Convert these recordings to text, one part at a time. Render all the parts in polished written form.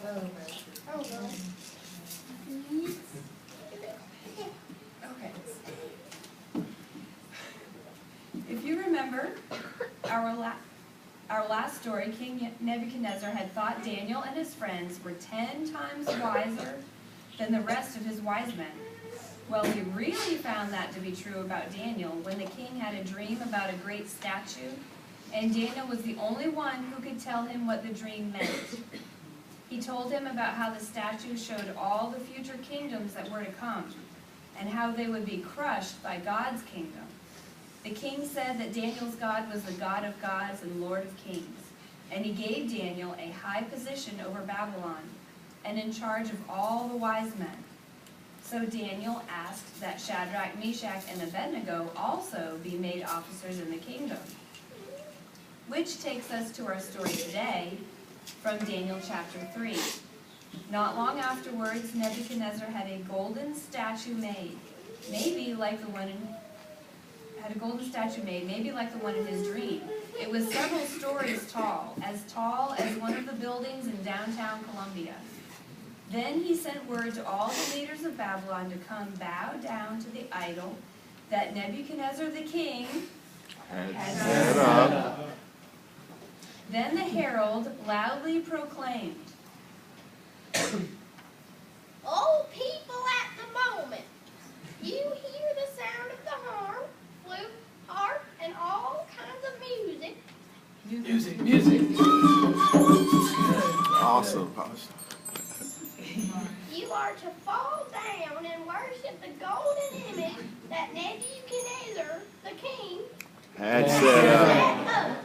Oh, no. Okay. If you remember, our last story, King Nebuchadnezzar had thought Daniel and his friends were 10 times wiser than the rest of his wise men. Well, he really found that to be true about Daniel when the king had a dream about a great statue, and Daniel was the only one who could tell him what the dream meant. He told him about how the statue showed all the future kingdoms that were to come, and how they would be crushed by God's kingdom. The king said that Daniel's God was the God of gods and Lord of kings, and he gave Daniel a high position over Babylon, and in charge of all the wise men. So Daniel asked that Shadrach, Meshach, and Abednego also be made officers in the kingdom. Which takes us to our story today from Daniel chapter 3. Not long afterwards, Nebuchadnezzar had a golden statue made, maybe like the one in his dream. It was several stories tall as one of the buildings in downtown Columbia. Then he sent word to all the leaders of Babylon to come bow down to the idol that Nebuchadnezzar the king had set up. Then the herald loudly proclaimed, "Oh, people at the moment, you hear the sound of the horn, flute, harp, and all kinds of music. Music. Awesome. You are to fall down and worship the golden image that Nebuchadnezzar the king Had set up.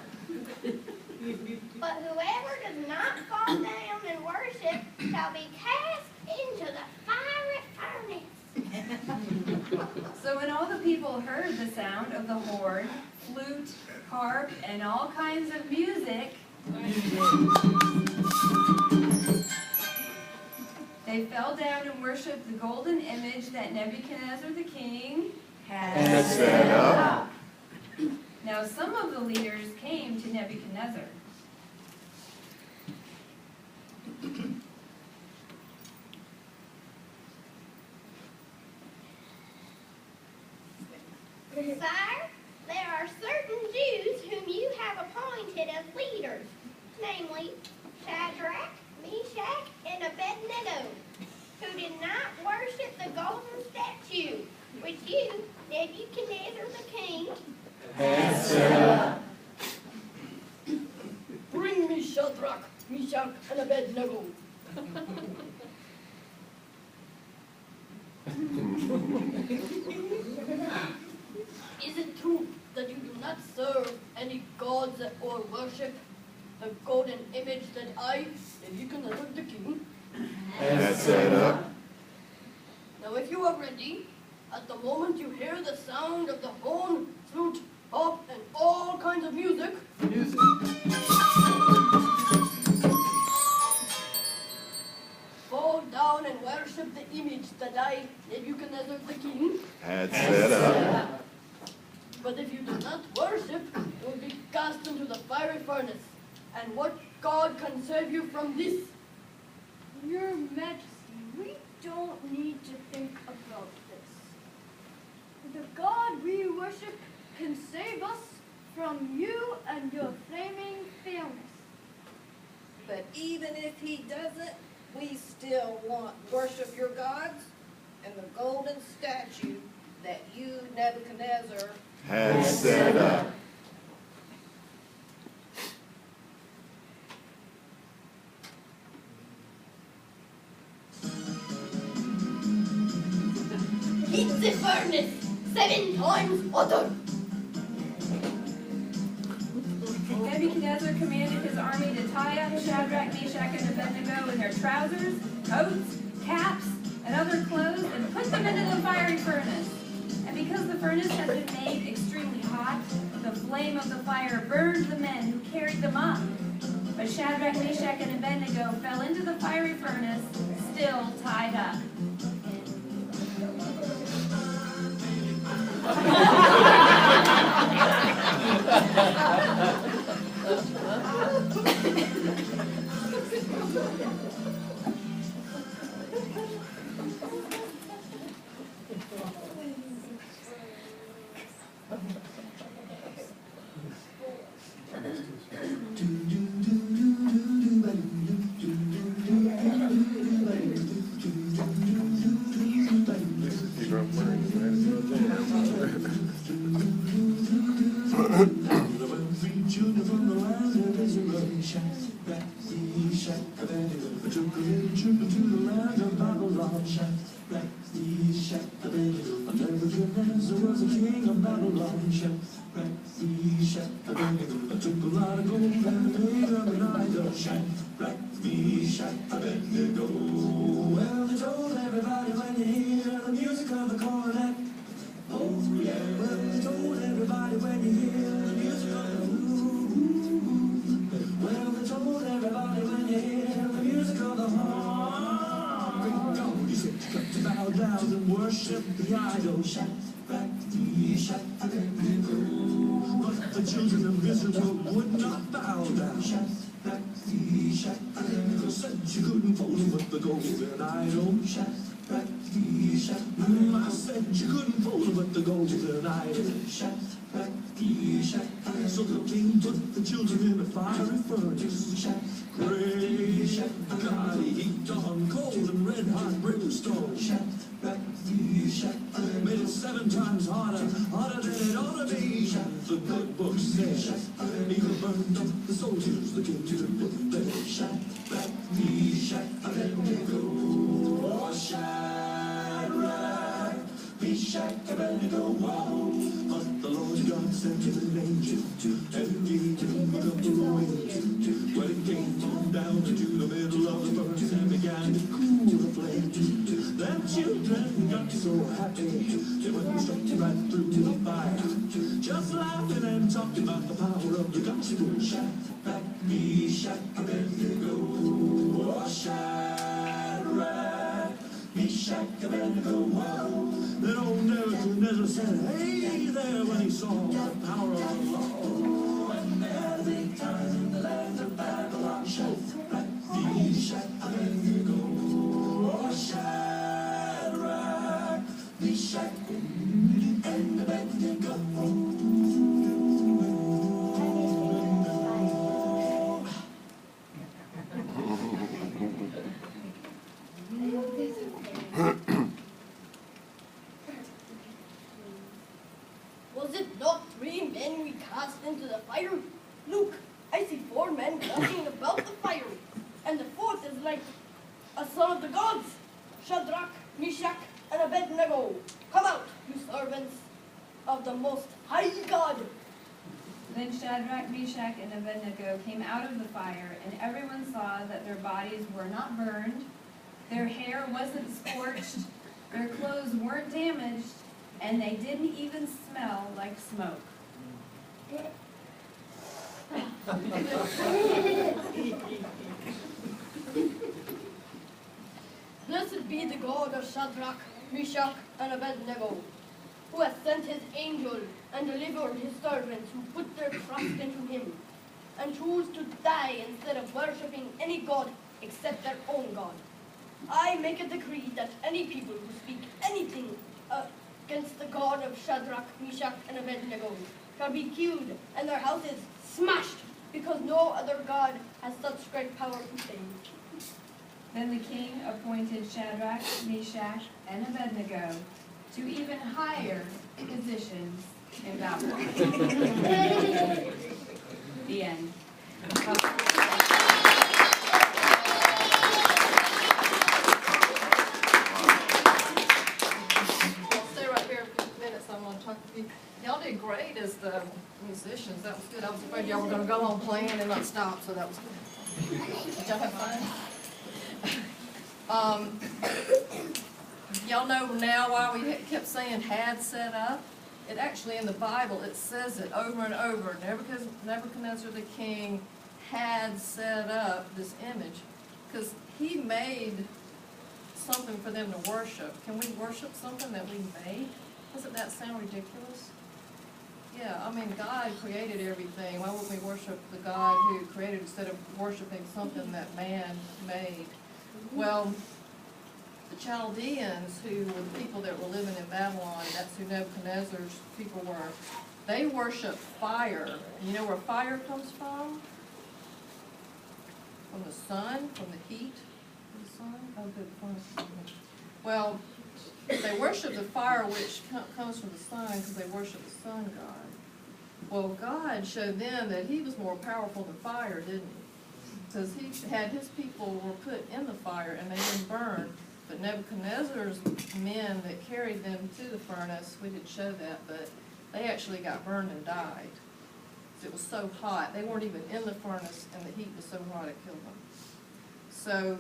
But whoever does not fall down and worship shall be cast into the fiery furnace." So when all the people heard the sound of the horn, flute, harp, and all kinds of music, they fell down and worshipped the golden image that Nebuchadnezzar the king had set up. Now some of the leaders came to Nebuchadnezzar. "Sire, there are certain Jews whom you have appointed as leaders, namely Shadrach, Meshach, and Abednego, who did not worship the golden statue which you, Nebuchadnezzar the king, Had set up. Bring me Shadrach, Meshach, and Abednego. Is it true that you do not serve any gods or worship the golden image that I, Nebuchadnezzar the king, Had set up. Now if you are ready, at the moment you hear the sound of the horn, flute, harp, and all kinds of music, fall down and worship the image that I, Nebuchadnezzar the king, Had set up. But if you do not worship, you will be cast into the fiery furnace. And what God can save you from this? Your Majesty, we don't need to think about this. The God we worship can save us from you and your flaming fairness. But even if he doesn't, we still want worship your gods and the golden statue that you, Nebuchadnezzar, Had set up. heat the furnace 7 times hotter." Nebuchadnezzar commanded his army to tie up Shadrach, Meshach, and Abednego in their trousers, coats, caps, and other clothes and put them into the fiery furnace. And because the furnace had been made extremely hot, the flame of the fire burned the men who carried them up. But Shadrach, Meshach, and Abednego fell into the fiery furnace, still tied up. Children from the land of Israel, Shadrach, Meshach, Abednego. Took a little trip into the land of Babylon, Shadrach, Meshach, Abednego. Nebuchadnezzar was a king of Babylon, Shadrach, Meshach, Abednego. Took a lot of gold and made him an idol, Shadrach, Meshach, Abednego. Well, they told everybody when you hear the music of the cornet. Oh yeah, well, they told everybody when you hear the music of the well, they told everybody when you hear the music of the horn. He said you got to bow down and worship the idol. Shadrach, Meshach, Abednego. But the children of Israel would not bow down. Shadrach, Meshach, Abednego. Said you couldn't fool them with the golden idol. Shadrach, Meshach, I said you couldn't fool them with the golden idol. Shadrach, Meshach, so the king put the children in a fiery furnace. Great God, he heaped on cold and red hot brimstone. Made it 7 times hotter, hotter than it ought to be. The good book says, even burned up the soldiers, the king didn't put there. Shadrach, Meshach, Abednego. Oh, Shadrach, Meshach, Abednego. But the Lord God sent him an angel and gave him a couple of wings. When it came on down into the middle of the furnace and began to cool the flame, then children got so happy they went straight right through the fire, just laughing and talking about the power of the gospel. Shadrach, Meshach, Abednego. Oh, Shadrach, Meshach, Abednego. Then old Nebuchadnezzar said, hey there, when he saw the power of the Lord. And they had a big time in the land of Babylon. Shadrach, Meshach, Abednego. Oh, Shadrach, Meshach, and Abednego. Was it not 3 men we cast into the fire? Look, I see 4 men walking about the fire, and the 4th is like a son of the gods. Shadrach, Meshach, and Abednego. Come out, you servants of the Most High God. Then Shadrach, Meshach, and Abednego came out of the fire, and everyone saw that their bodies were not burned, their hair wasn't scorched, their clothes weren't damaged, and they didn't even smell like smoke. Blessed be the God of Shadrach, Meshach, and Abednego, who has sent his angel and delivered his servants who put their trust into him, and choose to die instead of worshipping any god except their own God. I make a decree that any people who speak anything against the God of Shadrach, Meshach, and Abednego shall be killed and their houses smashed, because no other God has such great power to save. Then the king appointed Shadrach, Meshach, and Abednego to even higher positions in Babylon. The end. Stay right here for a few minutes. I want to talk to you. Y'all did great as the musicians. That was good. I was afraid y'all were going to go on playing and not stop, so that was good. Did y'all have fun? Y'all know now why we kept saying had set up? It actually, in the Bible, it says it over and over. Nebuchadnezzar the king had set up this image because he made something for them to worship. Can we worship something that we made? Doesn't that sound ridiculous? Yeah, I mean, God created everything. Why wouldn't we worship the God who created instead of worshiping something that man made? Well, the Chaldeans, who were the people that were living in Babylon, that's who Nebuchadnezzar's people were, they worship fire. You know where fire comes from? From the sun, from the heat of the sun? Oh, good, fun. Well, they worship the fire which comes from the sun because they worship the sun god. Well, God showed them that he was more powerful than fire, didn't he? Because he had his people were put in the fire and they didn't burn. But Nebuchadnezzar's men that carried them to the furnace, we didn't show that, but they actually got burned and died. It was so hot. They weren't even in the furnace and the heat was so hot it killed them. So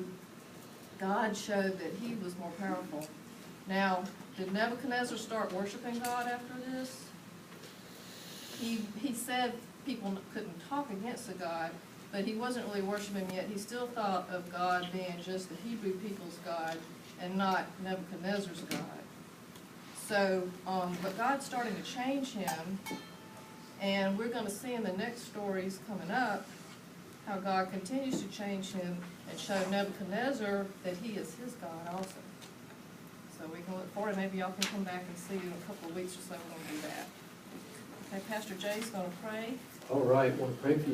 God showed that he was more powerful. Now, did Nebuchadnezzar start worshiping God after this? He said people couldn't talk against the God, but he wasn't really worshiping yet. He still thought of God being just the Hebrew people's God and not Nebuchadnezzar's God. So, but God's starting to change him, and we're going to see in the next stories coming up how God continues to change him and show Nebuchadnezzar that he is his God also. So we can look forward, maybe y'all can come back and see in a couple of weeks or so we're going to do that. Okay, Pastor Jay's going to pray. All right, want to pray for you.